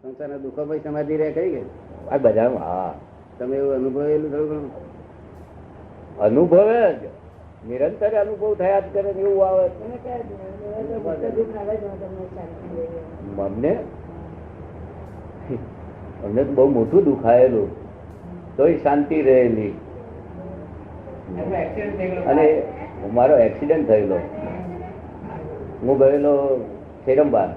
સંસારના દુઃખો પછી સમાધિ રહે કઈ ગઈ આ બધા હા તમે એવું અનુભવેલું થોડું ઘણું? અનુભવે જ નિરંતર અનુભવ થયા જ કરે ને એવું આવે અમને અમને તો બહુ મોટું દુખાયેલું તોય શાંતિ રહેલી. અને મારો એક્સિડન્ટ થયેલો, હું ગયેલો શેરંબા,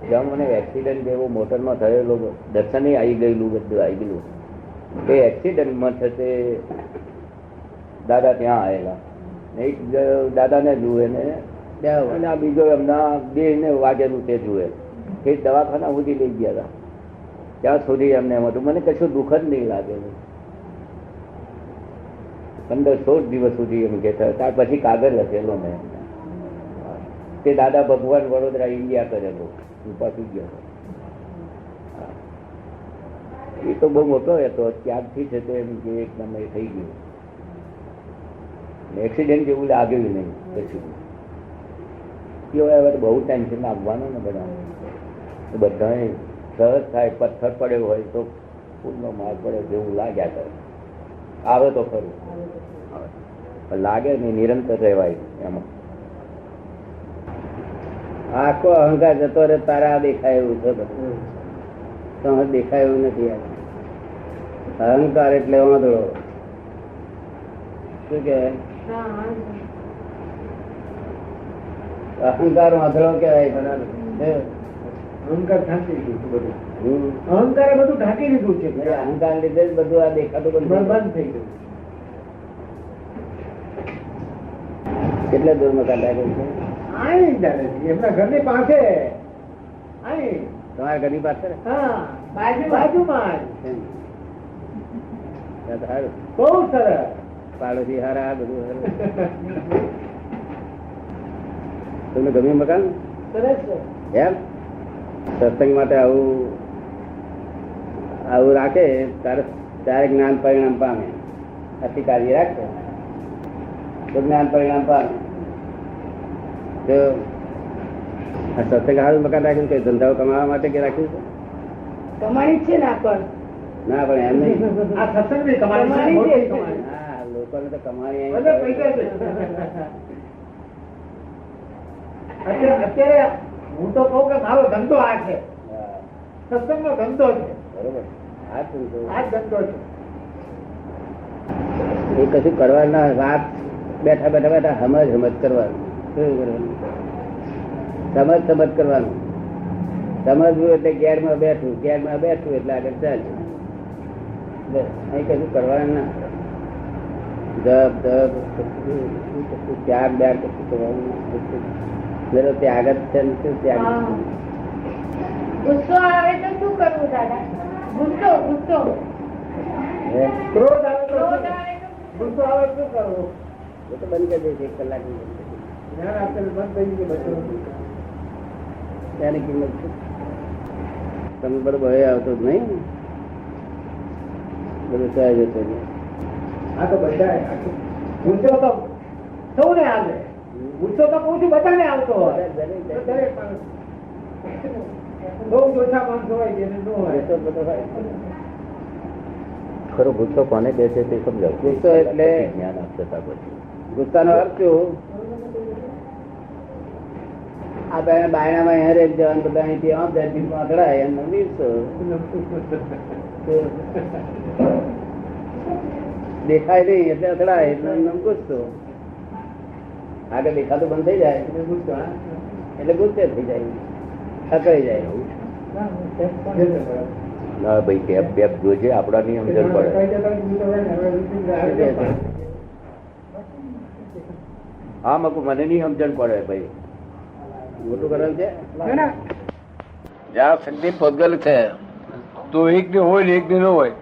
જ્યાં મને એક્સિડન્ટ જેવો મોટરમાં થયેલો, દર્શને આવી ગયેલું, બધું આવી ગયેલું. એ એક્સિડન્ટમાં થશે દાદા ત્યાં આવેલા, એક દાદાને જુએ ને આ બીજો એમના બે ને વાગેલું તે જુએ. એ દવાખાના સુધી લઈ ગયા હતા, ત્યાં સુધી એમને એમ હતું મને કશું દુઃખ જ નહીં લાગેલું. 15-16 દિવસ સુધી એમ કહેતા. ત્યાર પછી કાગળ લખેલો મેં, તે દાદા ભગવાન વડોદરા ઇન્ડિયા કરેલો, હું પાછું ગયો. એ તો બહુ મોટો હતો, ત્યારથી છે તે એમ કે એકદમ એ થઈ ગયું. એક્સિડન્ટ જેવું લાગ્યું નહીં કશું. હવે બહુ ટેન્શન આપવાનું ને બધા સહજ થાય. પથ્થર પડ્યો હોય તો ફૂલનો માર પડે જેવું લાગ્યા કરે. આવે તો ખરું, લાગે નહીં, નિરંતર રહેવાય એમાં. આખો અહંકાર જતો રહે, તારા દેખાય એવું છે બધું, તો દેખાય એવું નથી. અહંકાર એટલે વાંધો શું કે અહંકાર વાંધળો કેવાય. અહંકાર ઢાંકી દીધું બધું, અહંકારે બધું ઢાંકી દીધું છે. અહંકાર લીધે જ બધું આ દેખાતું બંધ થઈ ગયું. કેટલા દૂર મકાન લાગ્યું છે? આઈ ચાલે છે એમના ઘરની પાસે. આઈ તમારા ઘરની પાસે? હા, બાજુમાં સારું, બહુ સરસ. પાડોશી હારા, બધું સારું. તમને ગમ્યું મકાન? સરસ છે. એમ સત્સંગ માટે આવું આવું રાખે ત્યારે જ્ઞાન પરિણામ પામે. અધિકારી રાખે તો જ્ઞાન પરિણામ પામે. તો સત્સંગ સારું મકાન રાખ્યું કે ધંધાઓ કમાવા માટે કે રાખ્યું છે? કમાણી છે ને પણ ના, પણ એમ નહીં. આ સત્સંગ ની કમાણી છે. હા, લોકોને તો કમાણી અત્યારે હું તો કહું કે મારો ધંધો આ છે, સત્સંગ નો ધંધો છે. બરોબર. આ જ ધંધો છે. એ કશું કરવા ના, વાત બેઠા બેઠા બેઠા સમજ કરવાનું. શું કરવાનું? સમજ કરવાનું. સમજવું એટલે ગેરમાં બેઠું એટલે આગળ ચાલ્યું. અહીં કશું કરવાનું ના. જપ ત્યાગ કશું કરવાનું ત્યાગ જ છે ને. શું ત્યાગ? ગુસ્સો આવે તો શું કરવું દાદા? ગુસ્સો ક્રોધ આવે તો ક્રોધ આવે તો ગુસ્સો આવે તો શું કરવું? એ તો બંધ કરી દઈશ 1 કલાકની. જ્ઞાન આપેલું બંધ થઈ ગયું બધું. ત્યાંની કિંમત છે. તમે બરોબર હવે આવતો જ નહીં, બધું સહેજ હતો. આ તો બધા ગુસ્સો તો સૌને આવે. ગુસ્સો તો કહું છું બધાને આવતો હોય. દરેક માણસ બહુ ઓછા માણસો હોય જેને ન હોય. ખરો ગુસ્સો કોને કહે છે તે સમજાવ. ગુસ્સો એટલે જ્ઞાન આપતા પછી ગુસ્સાનો અર્થ શું? આ બાયણામાં હેરે જવાનું, બધા અહીંથી આમ જાય પાથડાય એમ ગુસ્સો. દેખાય નહીં એટલે અથડાય એટલે ગુસ્સો. આગળ દેખાતું બંધ થઈ જાય એટલે ગુસ્સે થઈ જાય, અકળાઈ જાય. ના ભાઈ ટેપ જોજે, આપડા ની સમજણ પડે. હા મકુ, મને નહીં સમજણ પડે ભાઈ. મોટું કરવાનું છે. જ્યાં શક્તિ ભૌગોલિક છે તો એક ને હોય ને એક ને ન હોય.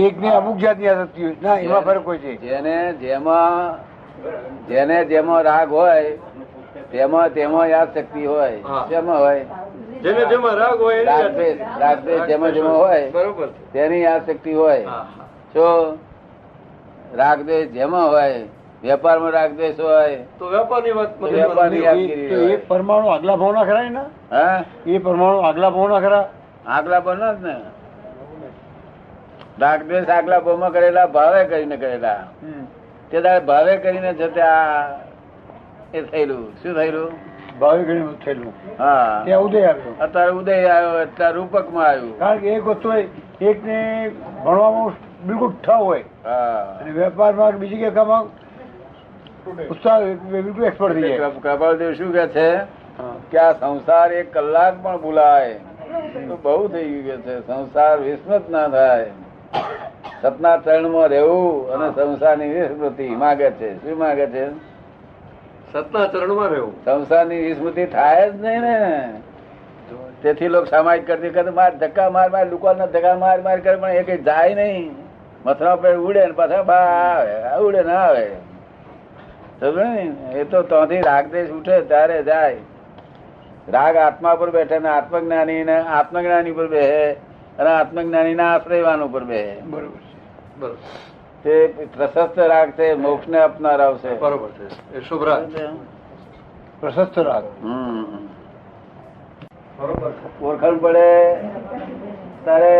એક ને અમુક જાતની આસક્તિ હોય ના, એમાં ફરક હોય છે. જેને જેમાં રાગ હોય તેમાં યાદશક્તિ હોય. જેમાં હોય જેને જેમાં રાગ હોય રાગદ્વેષ જેમાં હોય બરોબર તેની યાદશક્તિ હોય. જો રાગદ્વેષ જેમાં હોય વેપારમાં રાગદ્વેષ હોય તો વેપારની વાત તો વેપારની યાદગીરી તો હોય. એ પરમાણુ આગલા ભાવના ખરા ને? હા એ પરમાણુ આગલા ભાવના ખરા? આગલા બનો જ ને. રાગદ્વેષ આગલા ભાવમાં કરેલા, ભાવે કરીને કરેલા. તે દાડે ભાવે કરીને જતે આ એ થયેલું. શું થયેલું? ભાવે ઘણી થયેલું. હા ત્યાં ઉદય આવ્યો. અત્યારે ઉદય આવ્યો, અત્યારે રૂપકમાં આવ્યું. કારણ કે એક વસ્તુ હોય, એકને ભણવામાં બિલકુલ ઠ હોય હા અને વેપારમાં બીજી કે કામમાં ઉત્સાહ બિલકુલ એક્સપર્ટ થઈ જાય. કપાલદેવ શું કે છે હા. કે આ સંસાર એક કલાક પણ ભૂલાય તો બહુ થઈ ગયું કે છે. સંસાર વિસ્મૃત ના થાય. સતના ચરણમાં રહેવું અને સંસારની વિસ્મૃતિ માગે છે. શું માગે છે? સતના ચરણમાં રહેવું. સંસારની વિસ્મૃતિ થાય જ નહીં ને. તેથી લોકો સામાયિક કરતી કરતી માર ધક્કા માર માર લોકોના ધક્કા માર માર કરે પણ એ કઈ જાય નહીં. મથરા પર ઉડે ને પાછા બા આવે, ઉડે ના આવે. સમજો ને? એ તો ત્યાંથી રાગદેશ ઉઠે ત્યારે જાય. રાગ આત્મા પર બેઠે ને આત્મજ્ઞાની ને આત્મજ્ઞાની પર બેહે અને આત્મજ્ઞાની ના આશ્રયવાન ઉપર બેહે. બરોબર છે. બરોબર તે પ્રશસ્ત રાગ છે, મોક્ષ ને અપનારાવશે. બરોબર છે. એ શુભ રાગ. પ્રશસ્ત રાગ. બરોબર છે. ઓળખાણ પડે તારે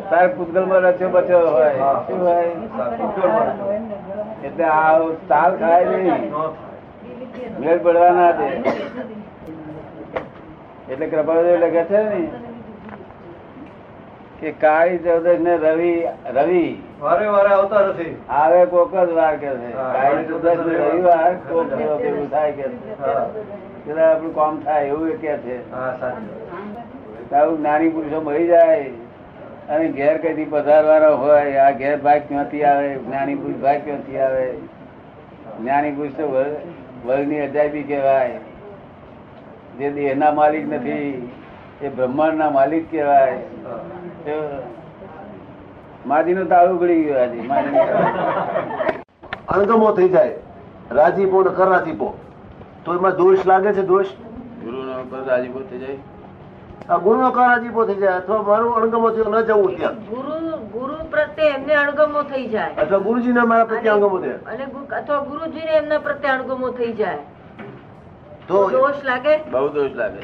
તારે પૂતગલ માં રચ્યો બચ્યો હોય. શું હોય? એટલે આ ચાલ ખાય નહીં, મેળ પડવા ના દે. એટલે કૃપાદેવ લખે છે ને કે કાળી ચૌદશ ને રવિ વારે વારે આવતા નથી. આવે કોક જ વાર કે છે. કાળી ચૌદશ ને રવિવાર કોક દિવસ એવું થાય કે છે. પેલા આપણું કામ થાય એવું એ કે છે. હા સાચું. આવું જ્ઞાની પુરુષો મળી જાય અને ઘેર કઈથી પધારવાનો હોય. આ ઘેર ભાગ ક્યાંથી આવે? જ્ઞાની પુરુષ ભાગ ક્યાંથી આવે? જ્ઞાની પુરુષ તો વર્ગની અજાયબી કહેવાય. જે દેહના માલિક નથી એ બ્રહ્માંડના માલિક કહેવાય. માજીનું તાળું ઉઘડી ગયું. આજે માજી અણગમો થઈ જાય, રાજીપો ને કરાજીપો, તો એમાં દોષ લાગે છે? દોષ ગુરુનો પર રાજીપો થઈ જાય. આ ગુરુનો કરાજીપો થઈ જાય અથવા મારું અણગમો થયો ન જવું ત્યાં, ગુરુ પ્રત્યે એમને અણગમો થઈ જાય અથવા ગુરુજીને મારા પ્રત્યે અણગમો થયા અને અથવા ગુરુજીને એમના પ્રત્યે અણગમો થઈ જાય તો દોષ લાગે. બહુ દોષ લાગે.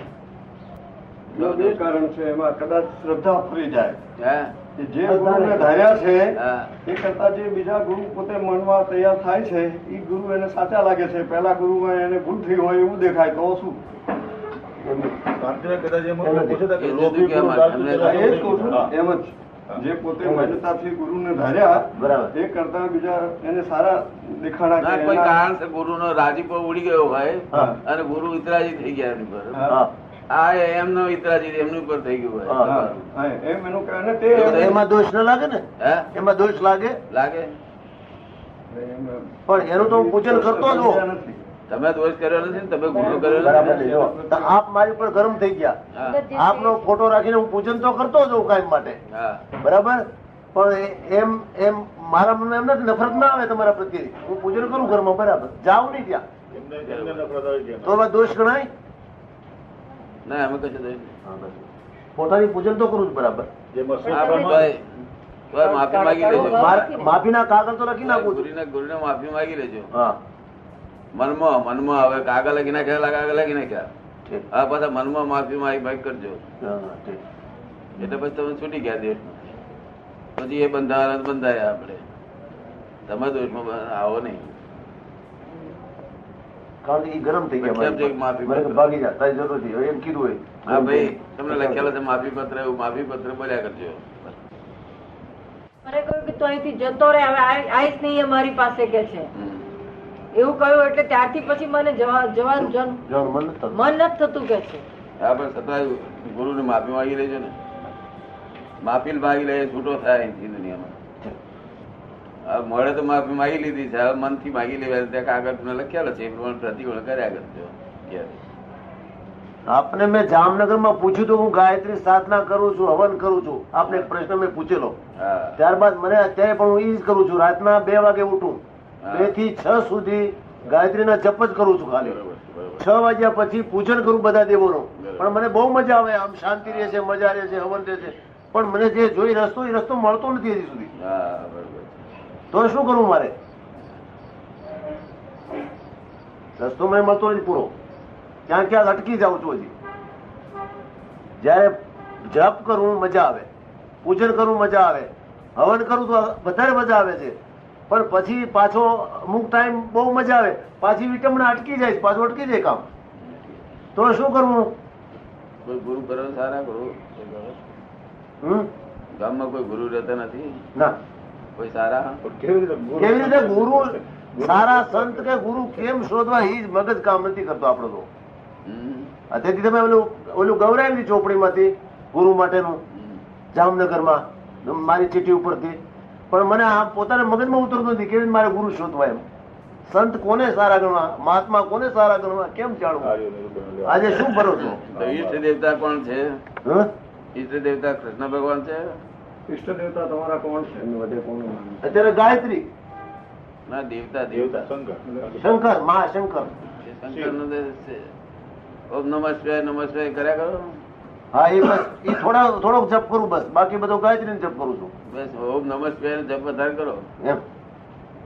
બે કારણ છે એમાં. કદાચ શ્રદ્ધા ફરી જાય. હા કે જે ગુરુને ધાર્યા છે હા એ કરતા જે બીજા ગુરુ પોતે માનવા તૈયાર થાય છે એ ગુરુ એને સાચા લાગે છે. પહેલા ગુરુમાં એને ભૂલ થઈ હોય એવું દેખાય તો શું? એમ જ જે પોતે માન્યતાથી ગુરુને ધાર્યા બરાબર. એ કરતા બીજા એને સારા દેખાડા ના, કે કોઈ એના- કારણ છે ગુરુનો રાજીપો ઉડી ગયો હોય હા. અને ગુરુ ઇતરાજી થઈ ગયા એની પર. હા. આ એમનો ઇતરાજી એમની ઉપર થઈ ગયું હોય. હા. હા, હા, એમ એનું કહે ને તે તો એમાં દોષ ન લાગે ને? હે? એમાં દોષ લાગે, લાગે? પણ એનું તો હું પૂજન કરતો જ હોઉં. નથી. તમે દોષ કર્યો નથી ને તમે ગુનો કર્યો બરાબર છે. નથી. જો, તો આપ મારી પર ગરમ થઈ ગયા, હા. આપનો ફોટો રાખીને હું પૂજન તો કરતો જ હોઉં કાયમ માટે, હા. બરાબર. પણ એમ એમ મારા મનમાં એમ નથી, નફરત ના આવે તમારા પ્રત્યે, હું પૂજન કરું ઘરમાં, બરાબર, જાઉં નહીં ત્યાં, તો એમાં દોષ ગણાય? ના અમે કશું દોષ નહીં. પોતાની પૂજન તો કરું જ, બરાબર. હા, પણ તોય માફી માંગી લેજો. માફીના કાગળ તો લખી નાખું છું. ગુરુને માફી માંગી લેજો. હા, મનમાં હવે કાગળ લખી નાખ્યા, કાગળ લખી નાખ્યા. ઠીક. હા, પાછા મનમાં માફી માંગી કરજો. હા, ઠીક. એટલે પછી તમે છૂટી ગયા દેશ. પછી એ બંધાવાના બંધાયા આપણે. તમે દોષમાં આવો નહીં. કારણ કે એ ગરમ થઈ ગયા કેમ છે કે માફી મને કે પત્ર? ભાગી જા, તારી જરૂર નથી, હવે એમ કીધું હોય. હા ભાઈ, તમને લખેલો છે માફી પત્ર, એવું માફી પત્ર બોલ્યા કરજો. મને કહ્યું કે તું અહીંથી જતો રહે, હવે આવીશ નહીં અમારી પાસે કે છે. હમ. એવું કહ્યું એટલે ત્યારથી પછી મને જવાનું જવાનું મન નથી થતું. મન નથી થતું કે છે. હા, પણ છતાં ગુરુને માફી માંગી લેજો ને. માફી માંગી લે છૂટો થાય અહીંથી દુનિયામાં. હવે મળે તો માફી માંગી લીધી છે, હવે મનથી માંગી લેવા ત્યાં કાગળ તમે લખેલો છે એ પ્રમાણે પ્રતિકોણ કર્યા કરજો. આપને મેં જામનગરમાં પૂછ્યું હતું, હું ગાયત્રી સાધના કરું છું, હવન કરું છું, આપને એક પ્રશ્ન મેં પૂછેલો. હા. ત્યારબાદ મને અત્યારે પણ હું એ જ કરું છું, રાતના 2 વાગે ઉઠું, હા. 2 થી 6 સુધી ગાયત્રીના જપ જ કરું છું ખાલી. બરોબર છે, બરોબર. 6 વાગ્યા પછી પૂજન કરું બધા દેવોનું. બરાબર. પણ મને બહુ મજા આવે, આમ શાંતિ રહે છે, મજા રહે છે, હવન રહે છે. પણ મને જે જોઈ રસ્તો, એ રસ્તો મળતો નથી હજી સુધી. હા, બરોબર છે. તો શું કરવું મારે? રસ્તો મને મળતો નથી પૂરો, ક્યાંક ક્યાંક અટકી જાઉં છું હજી. જયારે જપ કરું મજા આવે, પૂજન કરું મજા આવે, હવન કરું તો વધારે મજા આવે છે, પણ પછી પાછો અમુક ટાઈમ બહુ મજા આવે, પાછી વિટમણા અટકી જાય, પાછું અટકી જાય કામ. તો શું કરવું? કોઈ ગુરુ કરો સારા ગુરુ ગામમાં કોઈ ગુરુ રહેતા નથી? ના. કોઈ સારા? કેવી રીતે ગુરુ, સારા સંત કે ગુરુ કેમ શોધવા એ જ મગજ કામ નથી કરતો આપણો તો. તેથી તમે ઓલું ગવરાવી ચોપડીમાંથી ગુરુ માટેનું જામનગરમાં મારી ચીઠી ઉપરથી, પણ મને આ પોતાના મગજમાં ઉતરતું નથી કેવી રીતે મારે ગુરુ શોધવા. એમ સંત કોને સારા ગણવા, મહાત્મા કોને સારા ગણવા, કેમ જાણવું? આજે શું ભરોસો? ઈષ્ટ દેવતા કોણ છે? હ? ઈષ્ટ દેવતા કૃષ્ણ ભગવાન છે? ઈષ્ટ દેવતા તમારા કોણ છે? અત્યારે ગાયત્રી, ના, દેવતા દેવતા શંકર, મહાશંકર. શંકર નો દેશ છે. ઓમ નમઃ શિવાય નમઃ શિવાય કર્યા કરો. હા, એ બસ એ થોડોક જપ કરું બસ, બાકી બધો ગાયત્રી જપ કરું છું. બસ ઓમ નમઃ શિવાય નો જપ વધારે કરો. એમ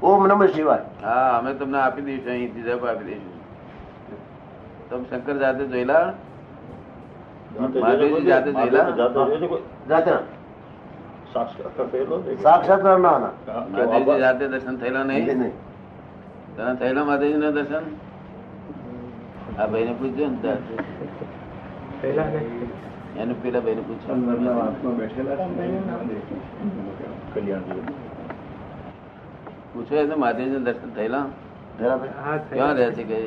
ઓમ નમઃ શિવાય. હા, અમે તમને આપી દઈશું, અહીંથી જપ આપી દઈશું. તમે શંકર જાતે જોયેલા? મહાદેવજી જાતે જોયેલા? જાતે સાક્ષાત્કાર ના ના. મહાદેવજી જાતે દર્શન થયેલા નહીં? નહીં. તને થયેલા મહાદેવજી નું દર્શન? આ ભાઈ ને પૂછજો ને જાતે. એનું પેલા ભાઈ ને પૂછો. પૂછો એને મહાદેવજી નું દર્શન થયેલા? ક્યાં રહે છે કે?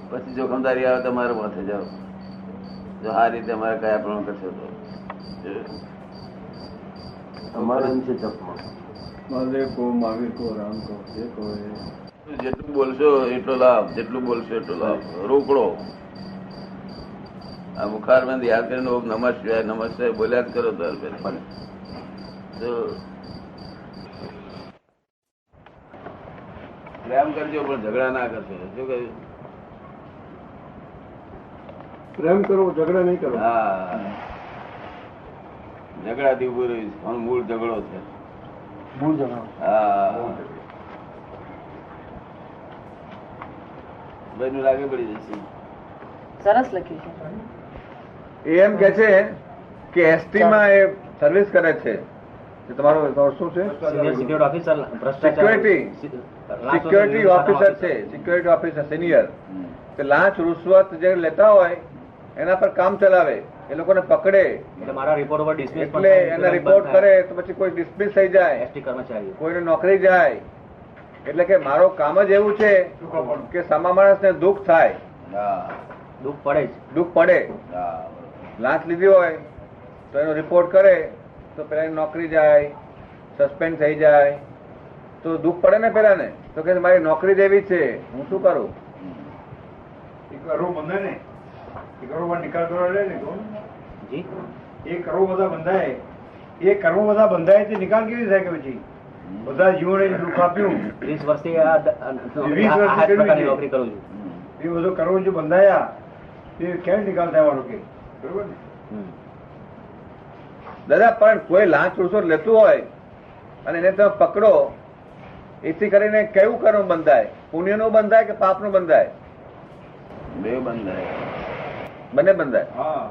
પછી જોખમદારી આવે તમારે માથે જાઓ. જો આ રીતે અમારે કયા પ્રમાણ કરશો તો અમારે એમ છે જપમાં. મહાદેવ કો, મહાવીર કો, રામ કો, જે કો એ. જેટલું બોલશો એટલો લાભ, જેટલું બોલશો એટલો લાભ. રોકડો આ બુખાર બંધ યાદ કરીને ઓમ નમઃ શિવાય નમઃ શિવાય બોલ્યા જ કરો. તો પ્રેમ કરજો પણ ઝઘડા ના કરશો. શું કહ્યું? પ્રેમ કરો, ઝઘડા નહીં કરો. હા, ઝઘડાથી ઉભું રહ્યું. મૂળ ઝઘડો છે. હા, ભાઈ નું લાગે પડી જશે. સરસ લખ્યું છે. એ એમ કે છે કે એસટી માં એ સર્વિસ કરે છે. તમારો શું છે? સિક્યોરિટી ઓફિસર છે. Security officer senior. લાંચ રૂશ્વત જે લેતા હોય એના પર કામ ચલાવે, એ લોકોને પકડે મારા રિપોર્ટ ઉપર ડિસ્મિસ એટલે એના રિપોર્ટ કરે તો પછી કોઈ ડિસ્મિસ થઈ જાય, એસટી કર્મચારી કોઈને નોકરી જાય. એટલે કે મારો કામ જ એવું છે કે સામા માણસને દુઃખ થાય, દુઃખ પડે જ, દુઃખ પડે. લાંચ લીધી હોય તો એનો રિપોર્ટ કરે તો પેલા નોકરી જાય, સસ્પેન્ડ થઈ જાય તો દુઃખ પડે ને પેલા ને. તો કે મારી નોકરી જેવી છે, હું શું કરું? કરોડ બંધાય ને, એ કરોડ નિકાલ કરવા લે ને જી, એ કરોડ બધા બંધાય, એ કરોડ બધા બંધાય તે નિકાલ કેવી થાય કે પછી બધા જીવોને દુઃખ આપ્યું. 20 વર્ષથી આ પ્રકારની નોકરી કરું છું. એ બધો કરોડ જો બંધાયા એ ક્યારે નિકાલ થવાનો કે? બરોબર ને દાદા? પણ કોઈ લાંચ રૂશ્વત લેતું હોય અને એને તમે પકડો, એથી કરીને કેવું કર્મ બંધાય? પુણ્ય નું બંધાય કે પાપ નું બંધાય? બે બંધાય, બંને બંધાય. હા,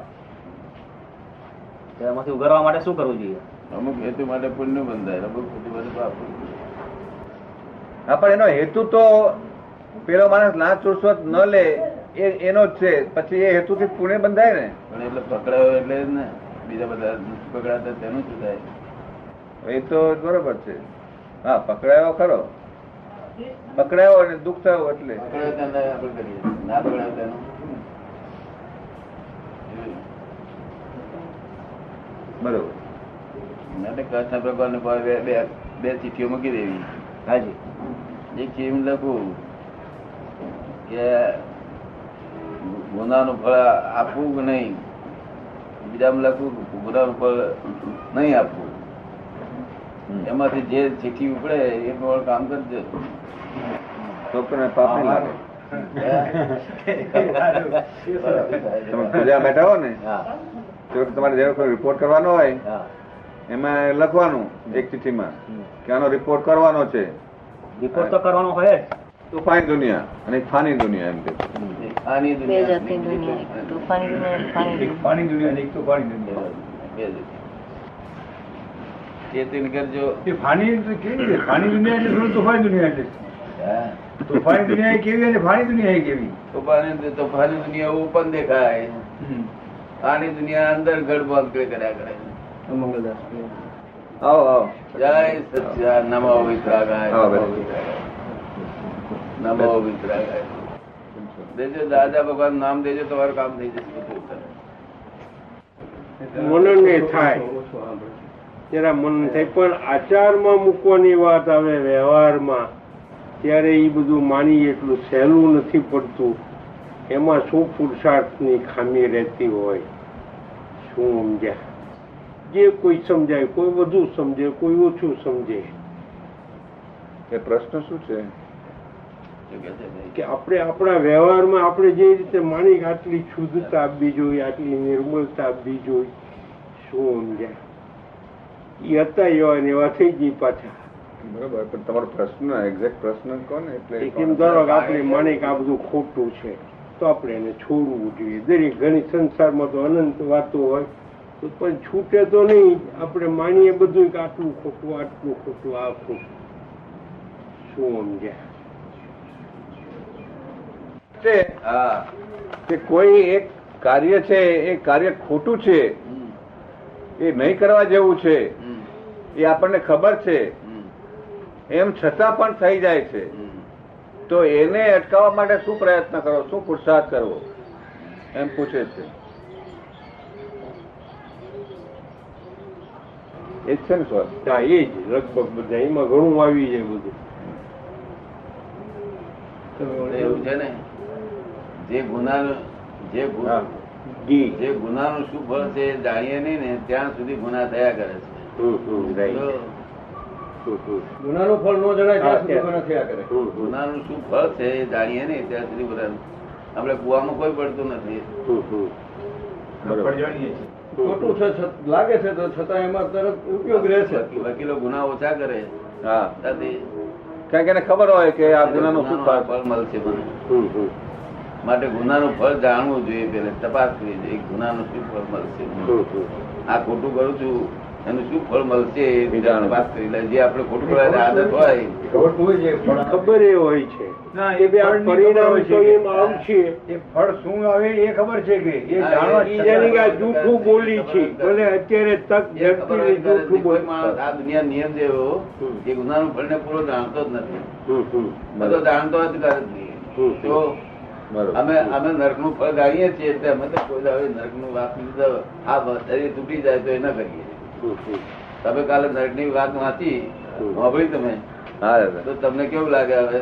એમાંથી ઉગારવા માટે શું કરવું જોઈએ? અમુક હેતુ માટે પુણ્ય બંધાય, અમુક હેતુ માટે પાપ. હા, પણ એનો હેતુ તો પેલો માણસ લાંચ રૂશ્વત ન લે એનો જ છે, પછી એ હેતુથી પુણ્ય બંધાય ને. પણ એટલે પકડાયો એટલે જ ને, બીજા બધા પકડાતા તેનું શું થાય? એ તો બરોબર છે. હા, પકડાયો ખરો, પકડાયો અને દુઃખ થયો એટલે પકડાયો તેને આપણે કરીએ, ના પકડાયો તેનું બરોબર. કૃષ્ણ ભગવાન બે ચીઠીઓ મૂકી દેવી. હાજી, એક ચીઠી લખું કે ગુનાનું ફળ આપવું કે નહીં, બીજામાં લખું ગુનાનું ફળ નહીં આપવું. એમાંથી જે ચીઠી ઉપડે એ પ્રમાણે કામ કરજો. તો પાપ નહીં લાગે. તમે પૂજા બેઠા હો ને, તો તમારે જેવો કોઈ રિપોર્ટ કરવાનો હોય એમાં લખવાનું એક ચિઠ્ઠીમાં કે આનો રિપોર્ટ કરવાનો છે. રિપોર્ટ તો કરવાનો હોય જ. તોફાની દુનિયા અને એક ફાની દુનિયા એમ કે આની બે દુનિયા જાતની દુનિયા, એક તોફાની દુનિયા, એક ફાની એક દુનિયા. પાણી દુનિયા અને એક તો પાણી દુનિયા. બે દુનિયા. ચેતન કરજો. એ ફાની કેવી છે? ફાની દુનિયા એટલે શું? તોફાની દુનિયા એટલે હા. તોફાની દુનિયા એ કેવી અને ફાની દુનિયા એ કેવી? તોફાની દુનિયા ઓપન દેખાય, આની દુનિયા અંદર ગડબડ કર્યા કરે. આવો આવો જય સચ્ચિદાનંદ. નમો વિતરાગાય. આવો નમો બેન. વિતરાગાય. નમો વિતરાગાય. દેજો દાદા ભગવાન નામ દેજો, તમારું કામ થઈ જશે બધું. મનને થાય જરા મન થાય, પણ આચારમાં મૂકવાની વાત આવે વ્યવહારમાં, ત્યારે એ બધું માની એટલું સહેલું નથી પડતું. એમાં શું પુરુષાર્થની ખામી રહેતી હોય, શું સમજ્યા? જે કોઈ સમજાય, કોઈ વધુ સમજે, કોઈ ઓછું સમજે. એ પ્રશ્ન શું છે કે આપણે આપણા વ્યવહારમાં આપણે જે રીતે માની આટલી શુદ્ધતા આપવી જોઈએ, આટલી નિર્મળતા આપવી જોઈએ, શું સમજ્યા? એ હતા એવા ને એવા થઈ ગઈ પાછા. બરોબર, પણ તમારો પ્રશ્ન એક્ઝેક્ટ પ્રશ્ન કોને એટલે કેમ ધારો કે આપણે માને કે આ બધું ખોટું છે તો આપણે એને છોડવું જોઈએ. દરેક ઘણી સંસારમાં તો અનંત વાતો હોય તો પણ છૂટે તો નહીં. આપણે માનીએ બધું કે આટલું ખોટું, આટલું ખોટું, આ ખોટું, શું સમજ્યા? છે હા. કે કોઈ એક કાર્ય છે એ કાર્ય ખોટું છે, એ નહીં કરવા જેવું છે, એ આપણને ખબર છે, એમ છતાં પણ થઈ જાય છે, તો એને અટકાવવા માટે શું પ્રયત્ન કરો, શું પુરુષાર્થ કરવો, એમ પૂછે છે. એ જ છે ને સર? હા, એ જ લગભગ બધા એમાં ઘણું આવી જાય બધું. એવું છે ને, જે ગુનાનું જે ગુનાનું શું ફળ છે એ જાણીએ નહીં ને ત્યાં સુધી ગુના થયા કરે છે. ગુનાનું ફળ ન જણાય ત્યાં સુધી ગુના થયા કરે. ગુનાનું શું ફળ છે એ જાણીએ નહીં ત્યાં સુધી બધા આપણે કુવામાં કોઈ પડતું નથી. પણ જાણીએ છીએ. ખોટું છે લાગે છે તો છતાં એમાં તરત ઉપયોગ રહે છે. વકીલો ગુના ઓછા કરે. હા, ત્યાંથી કારણ કે એને ખબર હોય કે આ ગુનાનું શું ફળ ફળ મળશે મને. માટે ગુનાનું ફળ જાણવું જોઈએ, પેલે તપાસ કરવી જોઈએ ગુનાનું શું ફળ મળશે. આ ખોટું કરું છું એનું શું ફળ મળશે એ તપાસ કરી લે. જે આપણે ખોટું કરવાની આદત હોય ખબર એ હોય છે કે ભાઈ આ પરિણામ તો એમ આવશે. એ ફળ શું આવે એ ખબર છે કે એ જાણવા જેની કે આ જૂઠું બોલી છે, ભલે અત્યારે તક જડતી જૂઠું કોઈ બોલ. માણસ આ દુનિયા નિયમ છે એવો કે ગુનાનું ફળ ને પૂરો જાણતો જ નથી. બધો જાણતો જ કરે જ નહીં. તો અમે નરકનું ફળ જાણીએ છીએ એટલે અમે તો કોઈ દાડે નરકનું વાત લીધો આ શરીર તૂટી જાય તો એ ન કરીએ. તમે કાલે નરકની વાત વાંચી સાંભળી તમે, તો તમને કેવું લાગે હવે?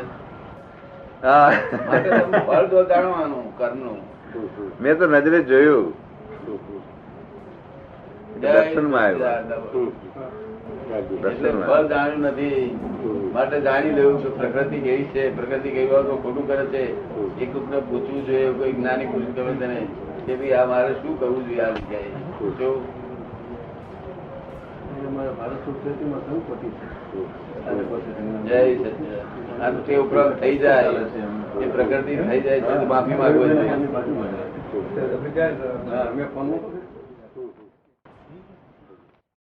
માટે તમે ફળ તો જાણવાનું કર્મનું. મેં તો નજરે જોયું, દર્શનમાં આવ્યું. એટલે ફળ જાણ્યું નથી, માટે જાણી લેવું કે પ્રકૃતિ કેવી છે, પ્રકૃતિ કેવી હોય તો ખોટું કરે છે. એક ને પૂછવું જોઈએ, કોઈ જ્ઞાની પુરુષ ગમે તેને કે ભાઈ આ મારે શું કરવું જોઈએ આ જગ્યાએ. જો જય સચિદાનંદ. આ તે ઉપરાંત થઈ જાય એ પ્રકૃતિ થઈ જાય તો માફી માંગવી જોઈએ. મેં ફોન